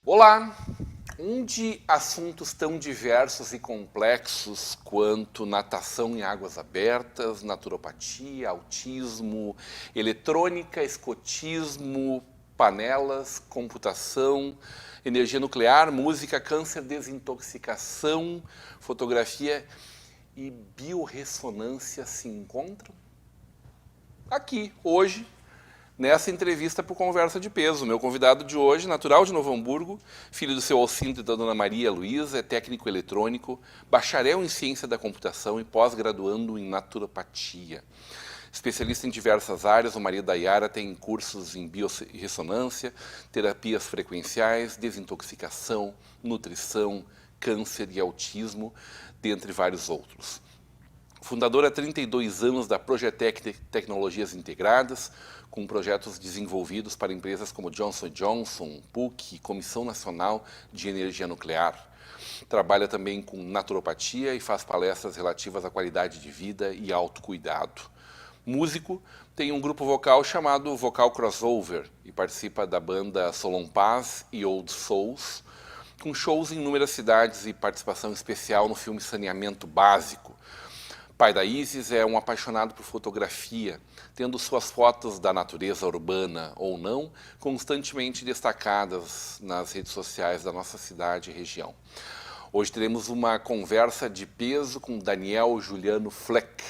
Olá! Onde assuntos tão diversos e complexos quanto natação em águas abertas, naturopatia, autismo, eletrônica, escotismo, panelas, computação, energia nuclear, música, câncer, desintoxicação, fotografia e biorressonância se encontram? Aqui, hoje, nessa entrevista para o Conversa de Peso. Meu convidado de hoje, natural de Novo Hamburgo, filho do seu Alcindo e da dona Maria Luísa, é técnico eletrônico, bacharel em ciência da computação e pós-graduando em naturopatia. Especialista em diversas áreas, o marido da Yara tem cursos em biorressonância, terapias frequenciais, desintoxicação, nutrição, câncer e autismo, dentre vários outros. Fundador há 32 anos da Projetec Tecnologias Integradas, com projetos desenvolvidos para empresas como Johnson & Johnson, PUC, Comissão Nacional de Energia Nuclear. Trabalha também com naturopatia e faz palestras relativas à qualidade de vida e autocuidado. Músico, tem um grupo vocal chamado Vocal Crossover e participa da banda Solon Paz e Old Souls, com shows em inúmeras cidades e participação especial no filme Saneamento Básico. Pai da Isis é um apaixonado por fotografia, tendo suas fotos da natureza urbana ou não constantemente destacadas nas redes sociais da nossa cidade e região. Hoje teremos uma conversa de peso com Daniel Juliano Fleck.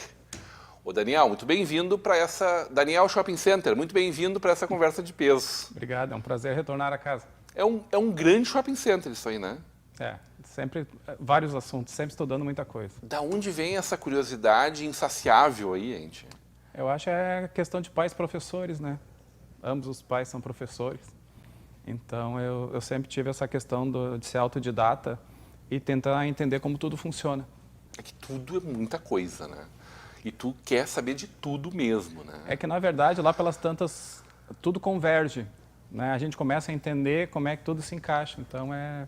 Ô Daniel, muito bem-vindo para essa... Daniel Shopping Center, muito bem-vindo para essa conversa de peso. Obrigado, é um prazer retornar a casa. É um grande shopping center isso aí, né? É, sempre vários assuntos, sempre estudando muita coisa. Da onde vem essa curiosidade insaciável aí, gente? Eu acho que é questão de pais professores, né? Ambos os pais são professores. Então, eu sempre tive essa questão de ser autodidata e tentar entender como tudo funciona. É que tudo é muita coisa, né? E tu quer saber de tudo mesmo, né? É que, na verdade, lá pelas tantas, tudo converge, né? A gente começa a entender como é que tudo se encaixa. Então, né?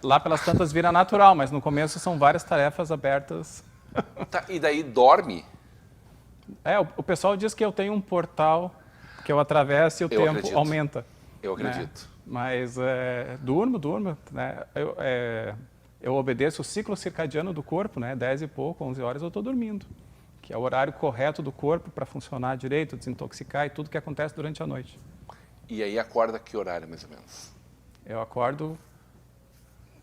Lá pelas tantas vira natural, mas no começo são várias tarefas abertas. Tá, e daí dorme? O pessoal diz que eu tenho um portal que eu atravesso e o tempo acredito. Aumenta. Eu acredito. Né? Mas durmo. Né? Eu obedeço o ciclo circadiano do corpo, né? 10 e pouco, 11 horas eu estou dormindo. Que é o horário correto do corpo para funcionar direito, desintoxicar e tudo que acontece durante a noite. E aí acorda que horário, mais ou menos? Eu acordo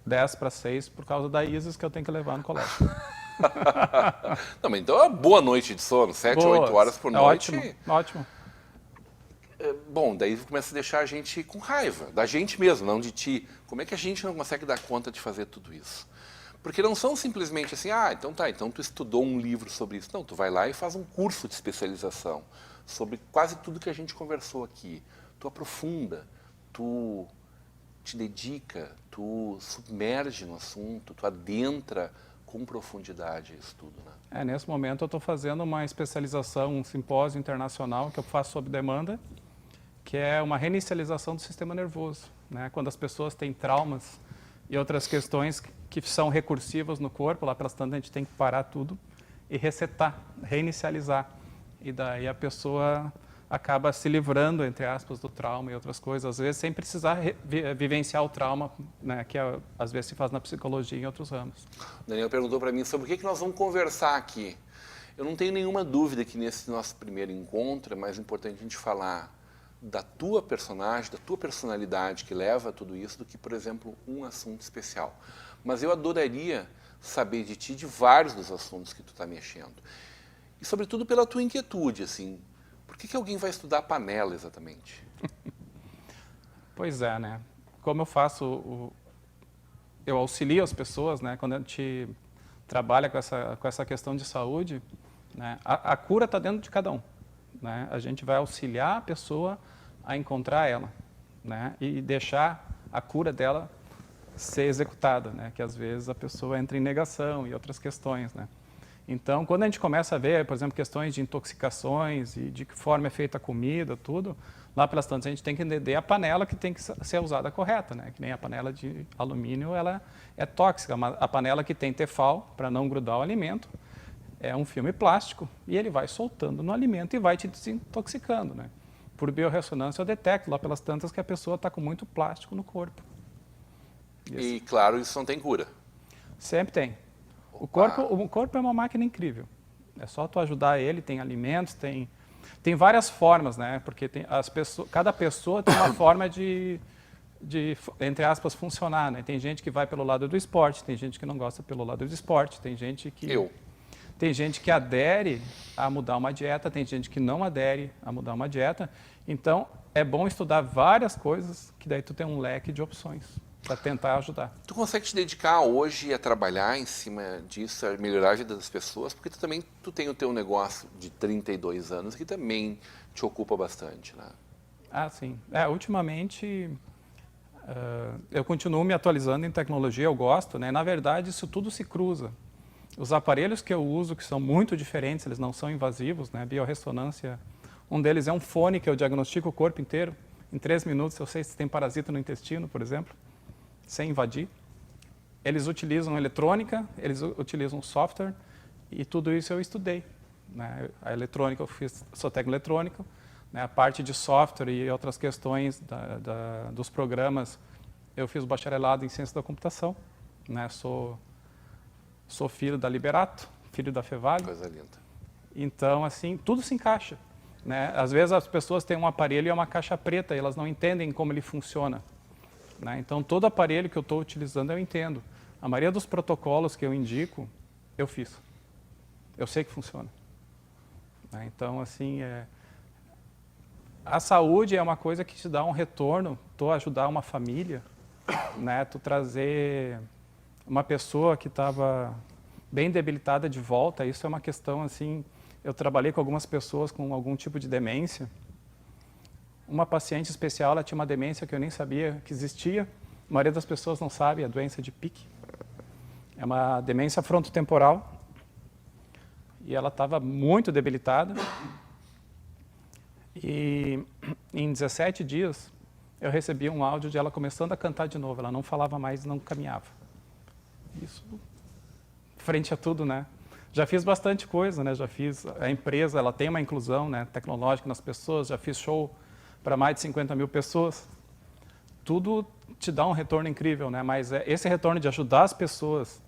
10 para 6 por causa da Isis que eu tenho que levar no colégio. Não, mas então é uma boa noite de sono, 7, 8 horas por noite. Ótimo, ótimo. Bom, daí começa a deixar a gente com raiva, da gente mesmo, não de ti. Como é que a gente não consegue dar conta de fazer tudo isso? Porque não são simplesmente assim, então tu estudou um livro sobre isso. Não, tu vai lá e faz um curso de especialização sobre quase tudo que a gente conversou aqui. Tu aprofunda, tu te dedica, tu submerge no assunto, tu adentra com profundidade isso tudo, né? Nesse momento eu estou fazendo uma especialização, um simpósio internacional que eu faço sob demanda, que é uma reinicialização do sistema nervoso, né? Quando as pessoas têm traumas e outras questões que são recursivas no corpo, lá pelas tantas a gente tem que parar tudo e resetar, reinicializar. E daí a pessoa acaba se livrando, entre aspas, do trauma e outras coisas, às vezes sem precisar vivenciar o trauma, né, que às vezes se faz na psicologia e em outros ramos. O Daniel perguntou para mim sobre o que nós vamos conversar aqui. Eu não tenho nenhuma dúvida que nesse nosso primeiro encontro é mais importante a gente falar da tua personagem, da tua personalidade que leva a tudo isso, do que, por exemplo, um assunto especial. Mas eu adoraria saber de ti de vários dos assuntos que tu está mexendo. E, sobretudo, pela tua inquietude, assim, por que alguém vai estudar panela exatamente? Pois é, né? Como eu faço, eu auxilio as pessoas, né? Quando a gente trabalha com essa questão de saúde, né? A cura está dentro de cada um, né? A gente vai auxiliar a pessoa a encontrar ela, né? E deixar a cura dela ser executada, né? Que às vezes a pessoa entra em negação e outras questões, né? Então, quando a gente começa a ver, por exemplo, questões de intoxicações e de que forma é feita a comida, tudo, lá pelas tantas a gente tem que entender a panela que tem que ser usada correta, né? Que nem a panela de alumínio, ela é tóxica. A panela que tem Tefal, para não grudar o alimento, é um filme plástico e ele vai soltando no alimento e vai te desintoxicando, né? Por biorressonância eu detecto lá pelas tantas que a pessoa está com muito plástico no corpo. E claro, isso não tem cura. Sempre tem. O corpo é uma máquina incrível. É só tu ajudar ele, tem alimentos, tem várias formas, né? Porque cada pessoa tem uma forma de, entre aspas, funcionar, né? Tem gente que vai pelo lado do esporte, tem gente que não gosta pelo lado do esporte, tem gente que... Tem gente que adere a mudar uma dieta, tem gente que não adere a mudar uma dieta. Então, é bom estudar várias coisas, que daí tu tem um leque de opções para tentar ajudar. Tu consegue te dedicar hoje a trabalhar em cima disso, a melhorar a vida das pessoas? Porque tu tem o teu negócio de 32 anos que também te ocupa bastante, né? Ah, sim. Ultimamente, eu continuo me atualizando em tecnologia, eu gosto, né? Na verdade, isso tudo se cruza. Os aparelhos que eu uso, que são muito diferentes, eles não são invasivos, né? Biorressonância, um deles é um fone que eu diagnostico o corpo inteiro. Em 3 minutos eu sei se tem parasita no intestino, por exemplo, sem invadir. Eles utilizam eletrônica, eles utilizam software e tudo isso eu estudei, né? A eletrônica, sou técnico eletrônico, né? A parte de software e outras questões dos programas, eu fiz bacharelado em ciência da computação, né? Sou filho da Liberato, filho da Fevale. Coisa linda. Então, assim, tudo se encaixa, né? Às vezes as pessoas têm um aparelho e é uma caixa preta e elas não entendem como ele funciona, né? Então, todo aparelho que eu estou utilizando eu entendo. A maioria dos protocolos que eu indico, eu fiz. Eu sei que funciona, né? Então, assim, a saúde é uma coisa que te dá um retorno. Tu ajudar uma família, né? Tu trazer uma pessoa que estava bem debilitada de volta, isso é uma questão assim, eu trabalhei com algumas pessoas com algum tipo de demência. Uma paciente especial, ela tinha uma demência que eu nem sabia que existia, a maioria das pessoas não sabe, a doença de Pick. É uma demência frontotemporal e ela estava muito debilitada e em 17 dias eu recebi um áudio de ela começando a cantar de novo, ela não falava mais, não caminhava. Isso, frente a tudo, né? Já fiz bastante coisa, né? Já fiz, a empresa, ela tem uma inclusão, né, tecnológica nas pessoas, já fiz show para mais de 50 mil pessoas. Tudo te dá um retorno incrível, né? Mas esse retorno de ajudar as pessoas,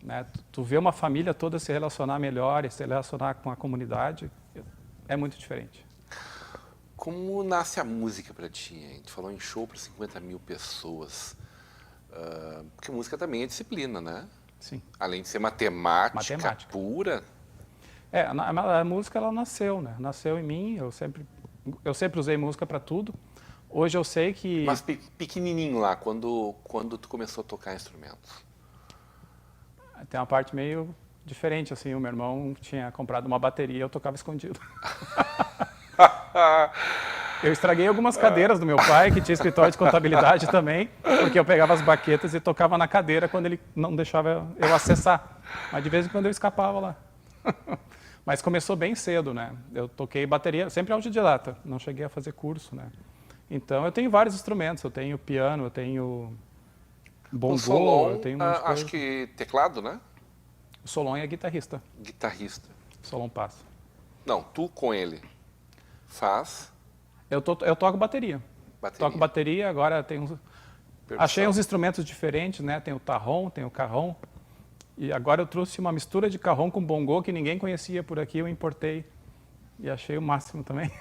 né? Tu vê uma família toda se relacionar melhor e se relacionar com a comunidade, é muito diferente. Como nasce a música para ti, hein? Tu falou em show para 50 mil pessoas. Porque música também é disciplina, né? Sim. Além de ser matemática pura. A música ela nasceu, né? Nasceu em mim, eu sempre usei música para tudo. Hoje eu sei que... Mas pequenininho lá, quando tu começou a tocar instrumentos? Tem uma parte meio diferente, assim, o meu irmão tinha comprado uma bateria e eu tocava escondido. Eu estraguei algumas cadeiras do meu pai, que tinha escritório de contabilidade também, porque eu pegava as baquetas e tocava na cadeira quando ele não deixava eu acessar. Mas de vez em quando eu escapava lá. Mas começou bem cedo, né? Eu toquei bateria, sempre autodidata, não cheguei a fazer curso, né? Então eu tenho vários instrumentos, eu tenho piano, eu tenho bongô, Solon, eu tenho um monte de coisa. Acho que teclado, né? O Solon é guitarrista. Guitarrista. Solon passa. Não, tu com ele faz... Eu toco bateria. Toco bateria, agora tem uns... Achei uns instrumentos diferentes, né? Tem o tarrom, tem o carrom. E agora eu trouxe uma mistura de carrom com bongô que ninguém conhecia por aqui, eu importei. E achei o máximo também.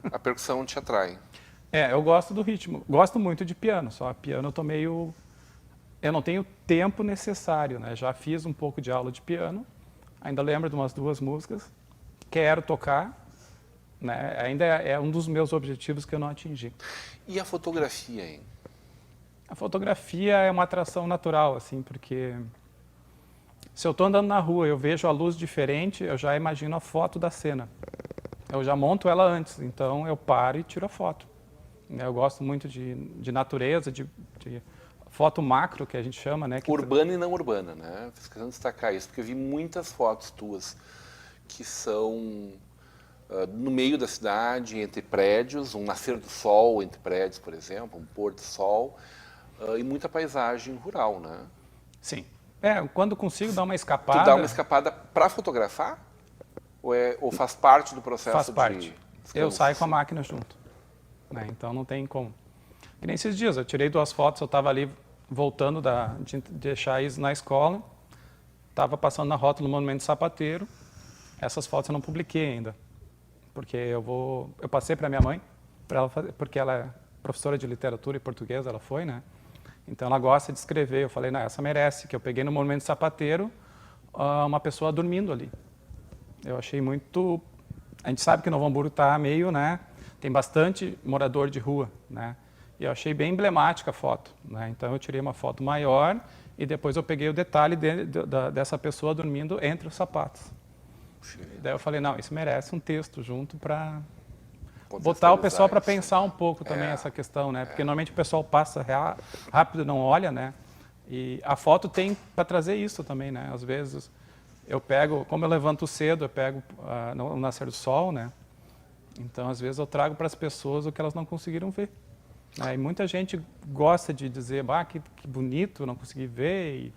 A percussão te atrai? Eu gosto do ritmo. Gosto muito de piano, só piano eu tô meio... Eu não tenho tempo necessário, né? Já fiz um pouco de aula de piano, ainda lembro de umas 2 músicas. Quero tocar. Né? Ainda é um dos meus objetivos que eu não atingi. E a fotografia, hein? A fotografia é uma atração natural, assim, porque se eu estou andando na rua e eu vejo a luz diferente, eu já imagino a foto da cena. Eu já monto ela antes, então eu paro e tiro a foto. Eu gosto muito de natureza, de foto macro, que a gente chama, né? Urbana e não urbana, né? Fiz questão de destacar isso, porque eu vi muitas fotos tuas que são no meio da cidade, entre prédios, um nascer do sol entre prédios, por exemplo, um pôr do sol, e muita paisagem rural, né? Sim. Quando consigo dar uma Tu escapada... dá uma escapada para fotografar? Ou faz parte do processo Faz parte. de... Eu saio com a máquina junto, né? Então não tem como. E nem esses dias, eu tirei 2 fotos, eu estava ali voltando de deixar isso na escola, estava passando na rota do Monumento Sapateiro. Essas fotos eu não publiquei ainda, porque eu passei para minha mãe, porque ela é professora de literatura e português, ela foi, né? Então ela gosta de escrever. Eu falei, não, essa merece, que eu peguei no Monumento Sapateiro uma pessoa dormindo ali. Eu achei muito... A gente sabe que Novo Hamburgo está meio, né? Tem bastante morador de rua, né? E eu achei bem emblemática a foto, né? Então eu tirei uma foto maior e depois eu peguei o detalhe dessa pessoa dormindo entre os sapatos. Daí eu falei, não, isso merece um texto junto para botar o pessoal para pensar um pouco também essa questão, né? Porque normalmente o pessoal passa rápido, não olha, né? E a foto tem para trazer isso também, né? Às vezes eu pego, como eu levanto cedo, eu pego no nascer do sol, né? Então às vezes eu trago para as pessoas o que elas não conseguiram ver. E muita gente gosta de dizer, que bonito, não consegui ver. E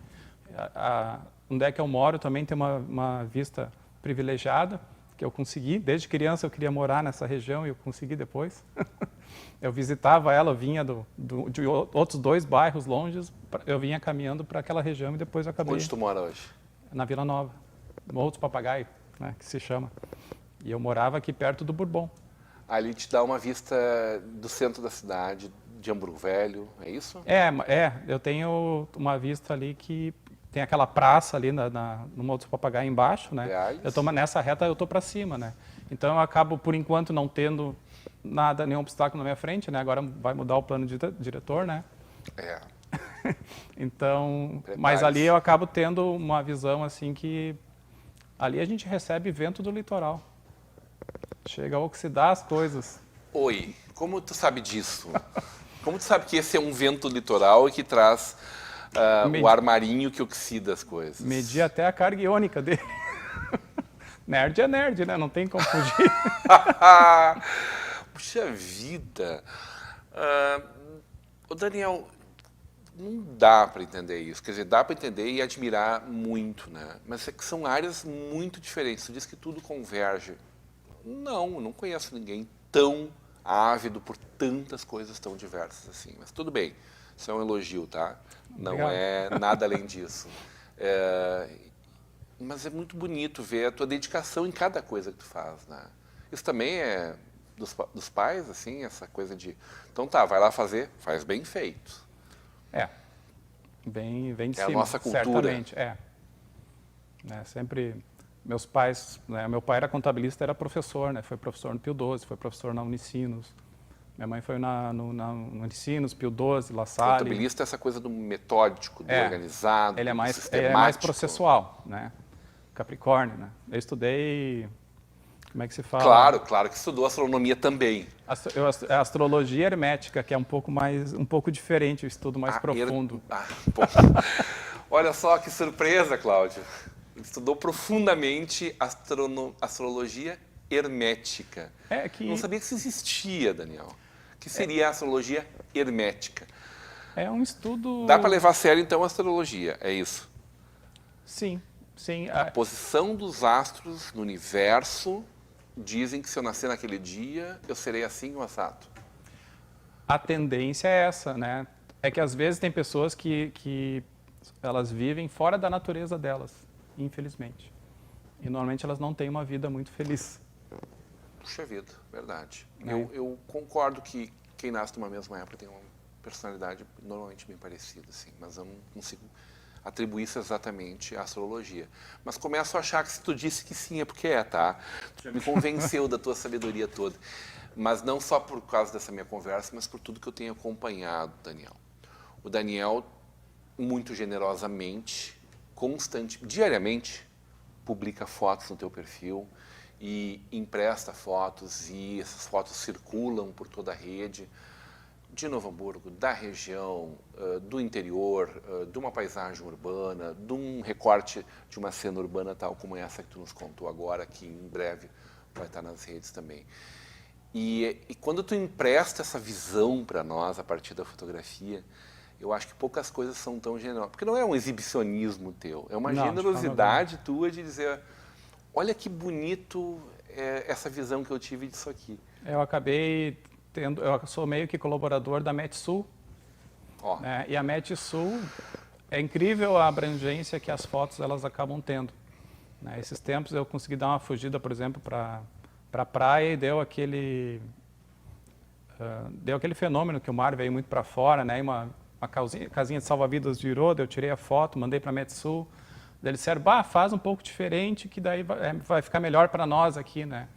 onde é que eu moro também tem uma vista privilegiada, que eu consegui. Desde criança eu queria morar nessa região e eu consegui depois. Eu visitava ela, eu vinha de outros 2 bairros longes, eu vinha caminhando para aquela região e depois eu acabei... Onde tu mora hoje? Na Vila Nova, Morro dos Papagaio, né, que se chama. E eu morava aqui perto do Bourbon. Ali te dá uma vista do centro da cidade, de Hamburgo Velho, é isso? Eu tenho uma vista ali que tem aquela praça ali no Morro dos Papagaio embaixo, né? Nessa reta eu estou para cima, né? Então eu acabo, por enquanto, não tendo nenhum obstáculo na minha frente, né? Agora vai mudar o plano de diretor, né? Então, mas ali eu acabo tendo uma visão assim que ali a gente recebe vento do litoral. Chega a oxidar as coisas. Oi, como tu sabe disso? Como tu sabe que esse é um vento litoral e que traz o ar marinho que oxida as coisas? Medi até a carga iônica dele. Nerd é nerd, né? Não tem como fugir. Puxa vida. Ô Daniel, não dá para entender isso. Quer dizer, dá para entender e admirar muito, né? Mas é que são áreas muito diferentes. Tu diz que tudo converge. Não, eu não conheço ninguém tão ávido por tantas coisas tão diversas assim. Mas tudo bem, isso é um elogio, tá? Não Obrigado. é nada além disso. Mas é muito bonito ver a tua dedicação em cada coisa que tu faz, né? Isso também é dos pais, assim, essa coisa de... Então tá, vai lá fazer, faz bem feito. Vem de É cima, a nossa cultura. certamente. Sempre... Meus pais, né, meu pai era contabilista, era professor, né? Foi professor no Pio XII, foi professor na Unicinos. Minha mãe foi na Unicinos, Pio XII, La Salle. Contabilista é essa coisa do metódico, do organizado, ele é mais, do sistemático. Ele é mais processual, né? Capricórnio, né? Eu estudei, como é que se fala? Claro que estudou astronomia também. A astrologia hermética, que é um pouco diferente, o estudo mais profundo. Olha só que surpresa, Cláudio. Ele estudou profundamente astrologia hermética. Não sabia que isso existia, Daniel. O que seria a astrologia hermética? É um estudo... Dá para levar a sério, então, a astrologia, é isso? Sim. A posição dos astros no universo dizem que se eu nascer naquele dia, eu serei assim ou assado. A tendência é essa, né? É que às vezes tem pessoas que elas vivem fora da natureza delas, infelizmente. E normalmente elas não têm uma vida muito feliz. Puxa vida, verdade. Eu concordo que quem nasce numa mesma época tem uma personalidade normalmente bem parecida, assim, mas eu não consigo atribuir isso exatamente à astrologia. Mas começo a achar que se tu disse que sim, é porque tá? Tu já me convenceu da tua sabedoria toda. Mas não só por causa dessa minha conversa, mas por tudo que eu tenho acompanhado, Daniel. O Daniel, muito generosamente, diariamente, publica fotos no teu perfil e empresta fotos, e essas fotos circulam por toda a rede. de Novo Hamburgo, da região, do interior, de uma paisagem urbana, de um recorte de uma cena urbana tal como essa que tu nos contou agora, que em breve vai estar nas redes também. E quando tu empresta essa visão para nós a partir da fotografia, eu acho que poucas coisas são tão generosas. Porque não é um exibicionismo teu, é uma generosidade tua de dizer, olha que bonito essa visão que eu tive disso aqui. Eu acabei tendo, eu sou meio que colaborador da Metsul, né? E a Metsul é incrível a abrangência que as fotos elas acabam tendo. Né? Esses tempos eu consegui dar uma fugida, por exemplo, para a praia e deu aquele fenômeno que o mar veio muito para fora, né? E uma casinha de salva-vidas virou, eu tirei a foto, mandei para a Metsul, eles disseram, faz um pouco diferente que daí vai ficar melhor para nós aqui, né?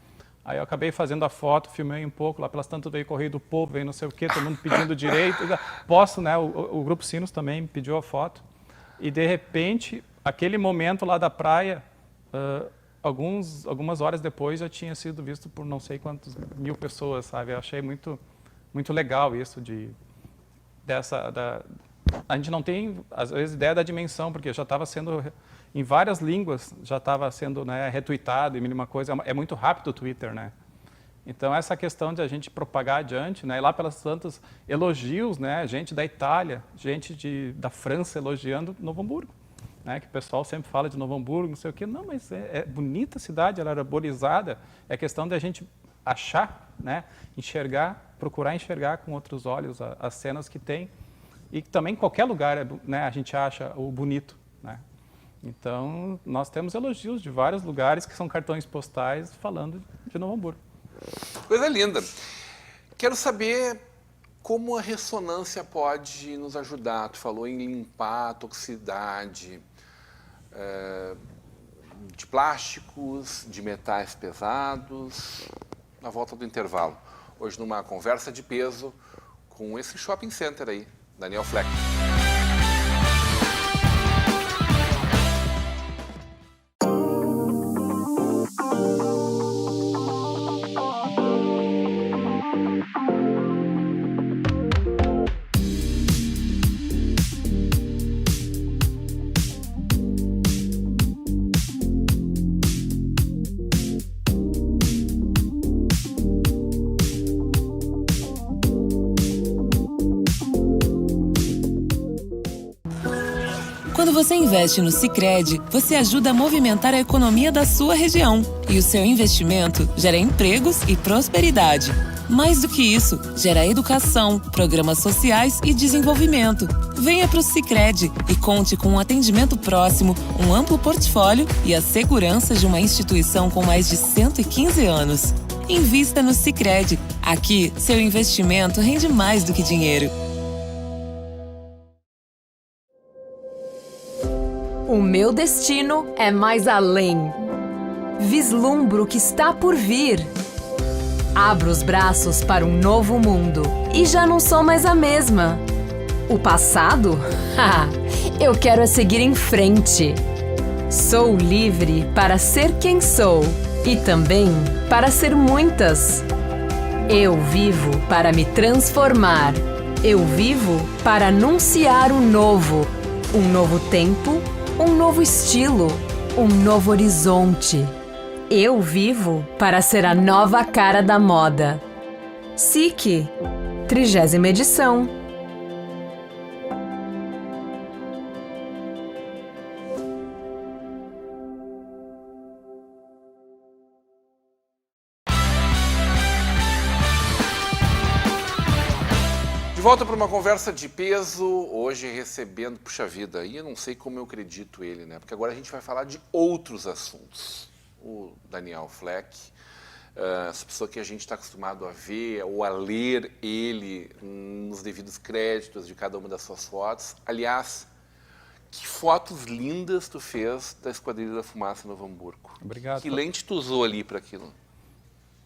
Aí eu acabei fazendo a foto, filmei um pouco, lá pelas tantas veio Correio do Povo, veio não sei o quê, todo mundo pedindo direito. Posso, né? O Grupo Sinos também me pediu a foto. E, de repente, aquele momento lá da praia, algumas horas depois já tinha sido visto por não sei quantas mil pessoas, sabe? Eu achei muito, muito legal isso a gente não tem, às vezes, ideia da dimensão, porque já estava sendo, em várias línguas, já estava sendo, né, retweetado e mínima coisa. É muito rápido o Twitter, né? Então, essa questão de a gente propagar adiante, né, e lá pelas tantas elogios, né, gente da Itália, gente da França elogiando Novo Hamburgo, né, que o pessoal sempre fala de Novo Hamburgo, não sei o quê. Não, mas é bonita a cidade, ela é arborizada. É questão de a gente achar, né, enxergar, procurar enxergar com outros olhos as cenas que tem. E também em qualquer lugar, né, a gente acha o bonito, né? Então, nós temos elogios de vários lugares que são cartões postais falando de Novo Hamburgo. Coisa linda. Quero saber como a ressonância pode nos ajudar. Tu falou em limpar a toxicidade de plásticos, de metais pesados. Na volta do intervalo. Hoje numa conversa de peso com esse shopping center aí, Daniel Fleck. Quando você investe no Sicredi, você ajuda a movimentar a economia da sua região. E o seu investimento gera empregos e prosperidade. Mais do que isso, gera educação, programas sociais e desenvolvimento. Venha para o Sicredi e conte com um atendimento próximo, um amplo portfólio e a segurança de uma instituição com mais de 115 anos. Invista no Sicredi. Aqui, seu investimento rende mais do que dinheiro. O meu destino é mais além. Vislumbro o que está por vir. Abro os braços para um novo mundo e já não sou mais a mesma. O passado? Eu quero é seguir em frente. Sou livre para ser quem sou e também para ser muitas. Eu vivo para me transformar. Eu vivo para anunciar o novo. Um novo tempo, um novo estilo, um novo horizonte. Eu vivo para ser a nova cara da moda. SIC, 30ª edição. De volta para uma conversa de peso, hoje recebendo, puxa vida, aí eu não sei como eu acredito ele, né? Porque agora a gente vai falar de outros assuntos. O Daniel Fleck, essa pessoa que a gente está acostumado a ver ou a ler ele nos devidos créditos de cada uma das suas fotos. Aliás, que fotos lindas tu fez da Esquadrilha da Fumaça em Novo Hamburgo. Obrigado. Que lente tu usou ali para aquilo?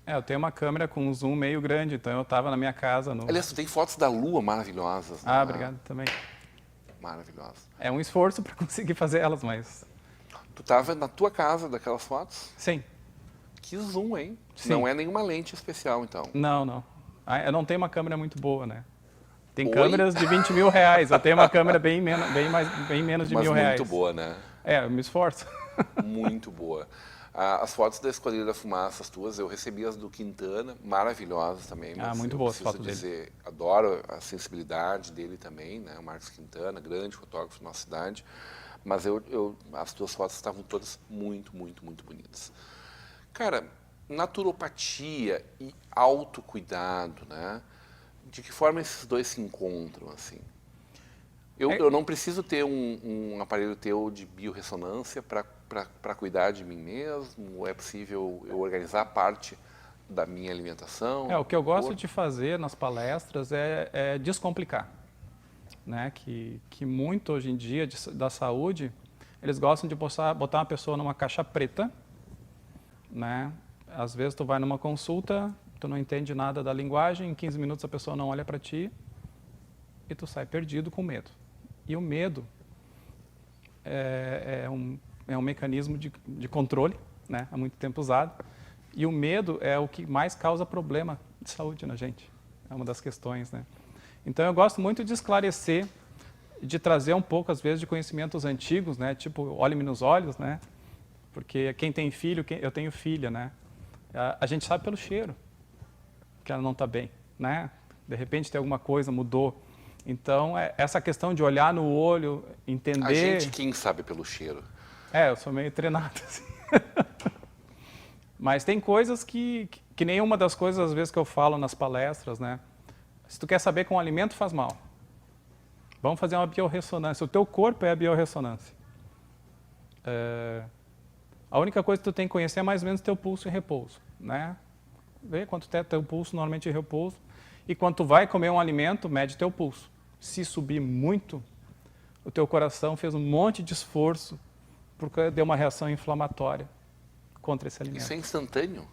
Eu tenho uma câmera com um zoom meio grande, então eu estava na minha casa. Aliás, tu tem fotos da Lua maravilhosas. Ah, obrigado também. Maravilhosas. É um esforço para conseguir fazer elas, mas... Tu estava na tua casa daquelas fotos? Sim. Que zoom, hein? Sim. Não é nenhuma lente especial, então. Não. Eu não tenho uma câmera muito boa, né? Tem Oi? câmeras de 20 mil reais. Eu tenho uma câmera bem menos de Mas R$1.000. muito boa, né? É, eu me esforço. Muito boa. As fotos da Esquadrilha da Fumaça, as tuas, eu recebi as do Quintana, maravilhosas também. Mas muito eu boas as preciso fotos dizer, adoro a sensibilidade dele também, né? O Marcos Quintana, grande fotógrafo da nossa cidade. Mas as tuas fotos estavam todas muito, muito, muito bonitas. Cara, naturopatia e autocuidado, né? De que forma esses dois se encontram, assim? Eu não preciso ter um aparelho teu de biorressonância para cuidar de mim mesmo? Ou é possível eu organizar parte da minha alimentação? O que eu gosto de fazer nas palestras é descomplicar. Né? Que muito hoje em dia da saúde, eles gostam de botar uma pessoa numa caixa preta, né? Às vezes tu vai numa consulta, tu não entende nada da linguagem, em 15 minutos a pessoa não olha para ti e tu sai perdido com medo. E o medo é um mecanismo de controle, né? Há muito tempo usado, e o medo é o que mais causa problema de saúde na gente, é uma das questões, né? Então eu gosto muito de esclarecer, de trazer um pouco às vezes de conhecimentos antigos, né? Tipo, olhe-me nos olhos, né? Porque quem tem filho, eu tenho filha, né? A gente sabe pelo cheiro que ela não está bem, né? De repente tem alguma coisa, mudou. Então, essa questão de olhar no olho, entender... A gente, quem sabe pelo cheiro? Eu sou meio treinado, assim. Mas tem coisas que nenhuma das coisas, às vezes, que eu falo nas palestras, né? Se tu quer saber que um alimento faz mal, vamos fazer uma biorressonância. O teu corpo é a biorressonância. A única coisa que tu tem que conhecer é mais ou menos teu pulso e repouso, né? Vê quanto é teu pulso normalmente em repouso. E quando tu vai comer um alimento, mede teu pulso. Se subir muito, o teu coração fez um monte de esforço porque deu uma reação inflamatória contra esse alimento. Isso é instantâneo?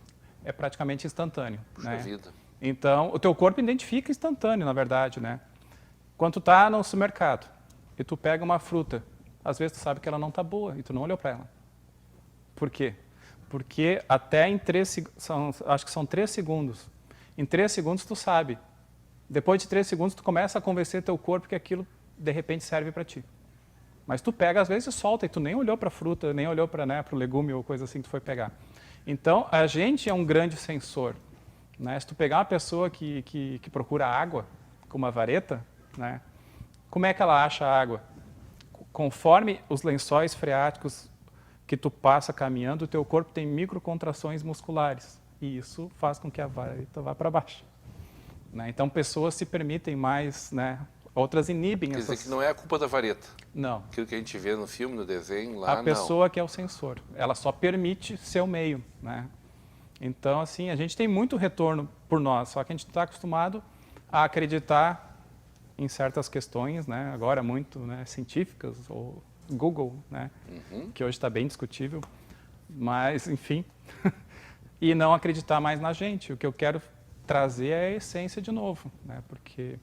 É praticamente instantâneo. Puxa vida. Então, o teu corpo identifica instantâneo, na verdade, né? Quando tu tá no supermercado e tu pega uma fruta, às vezes tu sabe que ela não tá boa e tu não olhou para ela. Por quê? Porque até em acho que são 3 segundos. Em 3 segundos tu sabe. Depois de 3 segundos tu começa a convencer teu corpo que aquilo de repente serve para ti. Mas tu pega às vezes e solta e tu nem olhou para a fruta, nem olhou para o legume ou coisa assim que tu foi pegar. Então a gente é um grande sensor. Né? Se tu pegar uma pessoa que procura água com uma vareta, né? Como é que ela acha a água? Conforme os lençóis freáticos que tu passa caminhando, o teu corpo tem microcontrações musculares. E isso faz com que a vareta vá para baixo. Né? Então, pessoas se permitem mais, né? Outras inibem. Quer dizer que não é a culpa da vareta? Não. Aquilo que a gente vê no filme, no desenho, lá A pessoa que é o sensor. Ela só permite ser o meio. Né? Então, assim, a gente tem muito retorno por nós, só que a gente está acostumado a acreditar em certas questões, né? Agora muito, né, científicas, ou Google, né? Que hoje está bem discutível, mas, enfim, e não acreditar mais na gente. O que eu quero trazer é a essência de novo, né? Porque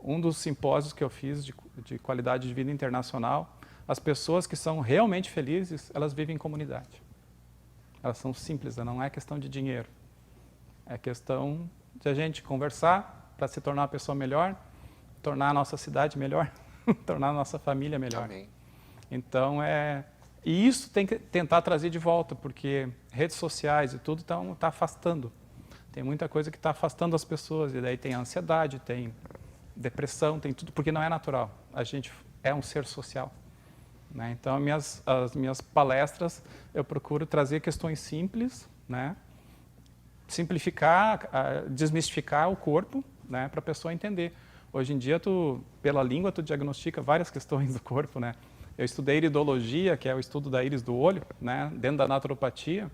um dos simpósios que eu fiz de qualidade de vida internacional, as pessoas que são realmente felizes, elas vivem em comunidade. Elas são simples, não é questão de dinheiro. É questão de a gente conversar para se tornar uma pessoa melhor, tornar a nossa cidade melhor, tornar a nossa família melhor. Amém. Então, e isso tem que tentar trazer de volta, porque redes sociais e tudo tá afastando. Tem muita coisa que está afastando as pessoas, e daí tem ansiedade, tem depressão, tem tudo, porque não é natural. A gente é um ser social. Né? Então, as minhas palestras, eu procuro trazer questões simples, né? Simplificar, desmistificar o corpo, né? Para a pessoa entender. Hoje em dia, pela língua, tu diagnostica várias questões do corpo, né? Eu estudei iridologia, que é o estudo da íris do olho, né? Dentro da naturopatia.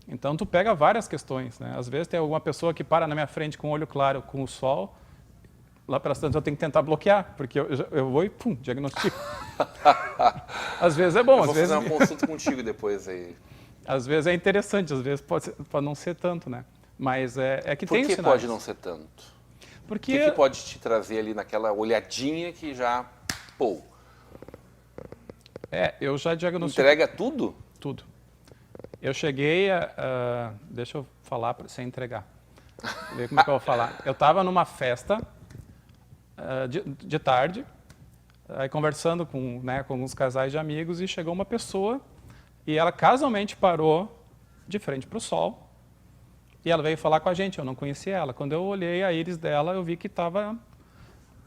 Então, tu pega várias questões, né? Às vezes tem alguma pessoa que para na minha frente com o olho claro, com o sol, lá pelas tantas eu tenho que tentar bloquear, porque eu vou e pum, diagnostico. Às vezes é bom, eu às vezes... vou fazer uma consulta contigo depois aí. Às vezes é interessante, às vezes pode não ser tanto, né? Mas é que tem Por que sinais. pode não ser tanto? Porque... O que pode te trazer ali naquela olhadinha que já... Pô. Eu já diagnostiquei... Entrega tudo? Tudo. Eu cheguei a... deixa eu falar sem entregar. Ver como é que eu vou falar. Eu estava numa festa de tarde, aí conversando com, né, com uns casais de amigos, e chegou uma pessoa e ela casualmente parou de frente para o sol e ela veio falar com a gente. Eu não conhecia ela. Quando eu olhei a íris dela, eu vi que estava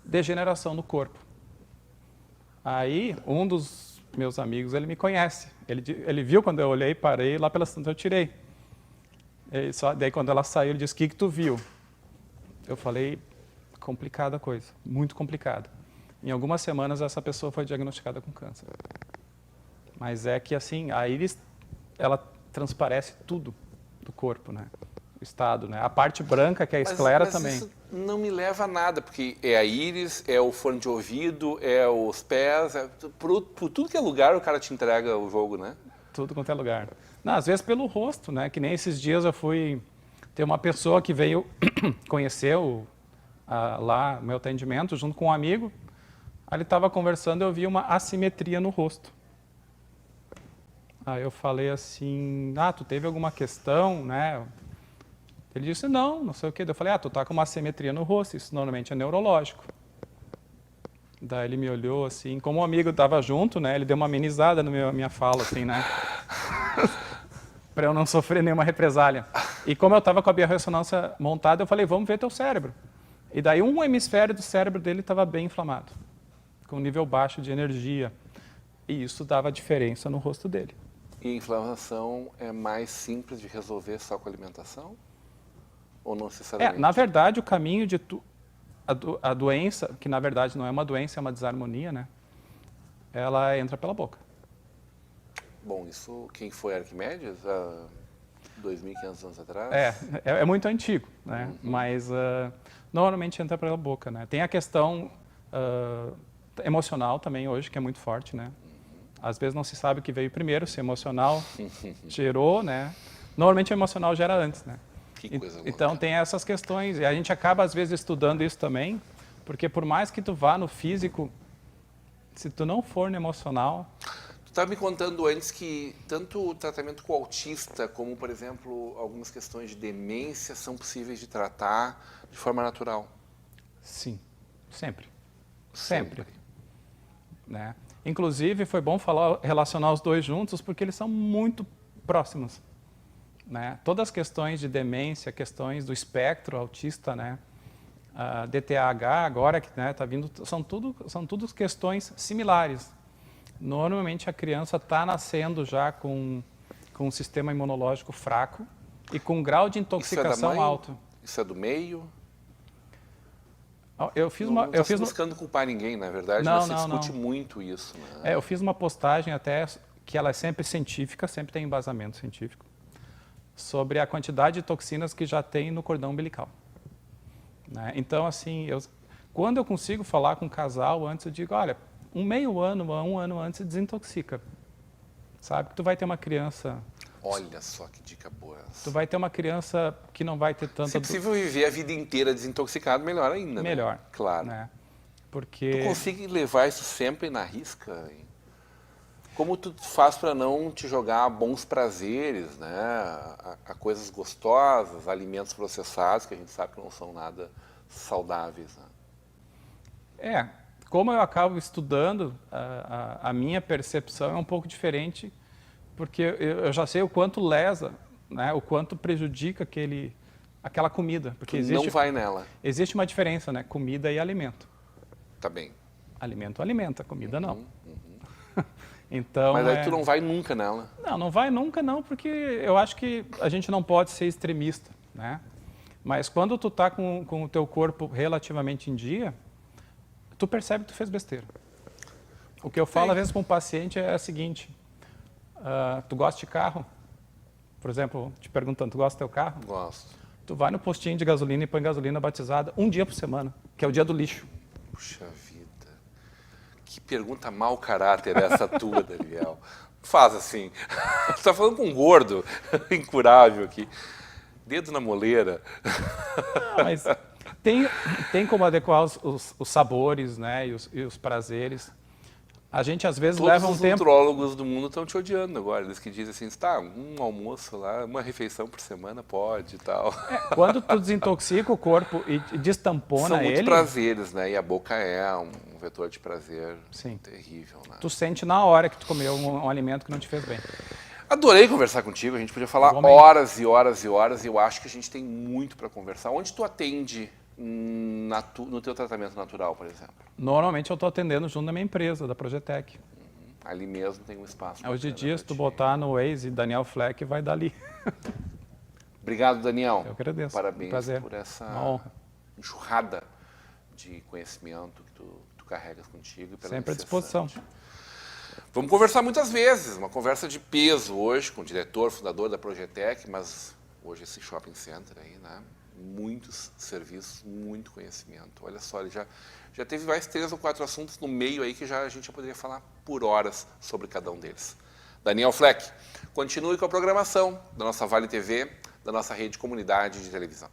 degeneração no corpo. Aí um dos meus amigos, ele me conhece. Ele viu quando eu olhei, parei, lá pela Santa eu tirei. Daí quando ela saiu, ele disse: o que tu viu? Eu falei: complicada a coisa, muito complicada. Em algumas semanas essa pessoa foi diagnosticada com câncer. Mas é que assim, a íris, ela transparece tudo do corpo, né? O estado, né? A parte branca, que é a esclera, também. Isso não me leva a nada, porque é a íris, é o fone de ouvido, é os pés, por tudo que é lugar o cara te entrega o jogo, né? Tudo quanto é lugar. Não, às vezes pelo rosto, né? Que nem esses dias eu fui ter uma pessoa que veio conhecer lá o meu atendimento junto com um amigo. Aí ele estava conversando e eu vi uma assimetria no rosto. Aí eu falei assim: tu teve alguma questão, né? Ele disse: não sei o quê. Eu falei: tu tá com uma assimetria no rosto, isso normalmente é neurológico. Daí ele me olhou assim, como o amigo estava junto, né? Ele deu uma amenizada na minha fala, assim, né? Para eu não sofrer nenhuma represália. E como eu estava com a biorressonância montada, eu falei: vamos ver teu cérebro. E daí um hemisfério do cérebro dele estava bem inflamado, com nível baixo de energia. E isso dava diferença no rosto dele. E a inflamação é mais simples de resolver só com alimentação? Ou não necessariamente? Na verdade, o caminho de a doença, que na verdade não é uma doença, é uma desarmonia, né? Ela entra pela boca. Bom, isso quem foi Arquimedes há 2.500 anos atrás? É muito antigo, né? Mas normalmente entra pela boca, né? Tem a questão emocional também hoje, que é muito forte, né? Às vezes não se sabe o que veio primeiro, se emocional gerou, né? Normalmente o emocional gera antes, né? Que coisa louca. Então tem essas questões, e a gente acaba às vezes estudando isso também, porque por mais que tu vá no físico, se tu não for no emocional... Tu estava me contando antes que tanto o tratamento com o autista, como, por exemplo, algumas questões de demência são possíveis de tratar de forma natural. Sim, sempre. Né? Inclusive, foi bom relacionar os dois juntos, porque eles são muito próximos. Né? Todas as questões de demência, questões do espectro autista, né? DTAH agora que tá vindo, são tudo questões similares. Normalmente a criança está nascendo já com um sistema imunológico fraco e com um grau de intoxicação alto. Isso é do meio? Eu fiz não estou buscando culpar ninguém, na verdade, mas se discute muito isso. Né? Eu fiz uma postagem até que ela é sempre científica, sempre tem embasamento científico, sobre a quantidade de toxinas que já tem no cordão umbilical. Né? Então, assim, quando eu consigo falar com um casal antes, eu digo: olha, um ano antes, desintoxica. Sabe que tu vai ter uma criança... Olha só que dica boa essa. Tu vai ter uma criança que não vai ter tanta... Se possível viver a vida inteira desintoxicado, melhor ainda. Melhor. Né? Claro. Né? Porque... Tu consegue levar isso sempre na risca? Hein? Como tu faz para não te jogar a bons prazeres, né? A coisas gostosas, alimentos processados, que a gente sabe que não são nada saudáveis. Né? Como eu acabo estudando, a minha percepção é um pouco diferente, porque eu já sei o quanto lesa, né? O quanto prejudica aquela comida. Porque não vai nela. Existe uma diferença, né? Comida e alimento. Tá bem. Alimento alimenta, comida não. Então, mas aí tu não vai nunca nela? Não vai nunca não, porque eu acho que a gente não pode ser extremista, né? Mas quando tu tá com o teu corpo relativamente em dia, tu percebe que tu fez besteira. O que eu falo às vezes para um paciente é o seguinte: tu gosta de carro? Por exemplo, te perguntando, tu gosta do teu carro? Gosto. Tu vai no postinho de gasolina e põe gasolina batizada um dia por semana, que é o dia do lixo. Puxa vida. Que pergunta mau caráter essa tua, Daniel. Faz assim. Você está falando com um gordo incurável aqui. Dedo na moleira. Não, mas tem como adequar os sabores, né, e os prazeres. A gente às vezes Todos leva um os tempo... nutrólogos do mundo estão te odiando agora. Eles que dizem assim, tá, um almoço lá, uma refeição por semana pode e tal. Quando tu desintoxica o corpo e destampona São muitos ele, prazeres, né? E a boca é um vetor de prazer Sim. terrível, né? tu sente na hora que tu comeu um alimento que não te fez bem. Adorei conversar contigo, a gente podia falar Igualmente. horas e horas e horas, e eu acho que a gente tem muito para conversar. Onde tu atende no teu tratamento natural, por exemplo? Normalmente eu estou atendendo junto da minha empresa, da Progetec. Ali mesmo tem um espaço. Hoje em bacana dia, pra se tu ti. botar no Waze Daniel Fleck, vai dar ali. Obrigado, Daniel. Eu agradeço. Parabéns Prazer. por essa Uma honra. enxurrada de conhecimento que tu carregas contigo. E pela Sempre à incessante. disposição. Vamos conversar muitas vezes, uma conversa de peso hoje com o diretor, fundador da Progetec, mas hoje esse shopping center aí, né? Muitos serviços, muito conhecimento. Olha só, ele já teve mais 3 ou 4 assuntos no meio aí que a gente já poderia falar por horas sobre cada um deles. Daniel Fleck, continue com a programação da nossa Vale TV, da nossa rede comunidade de televisão.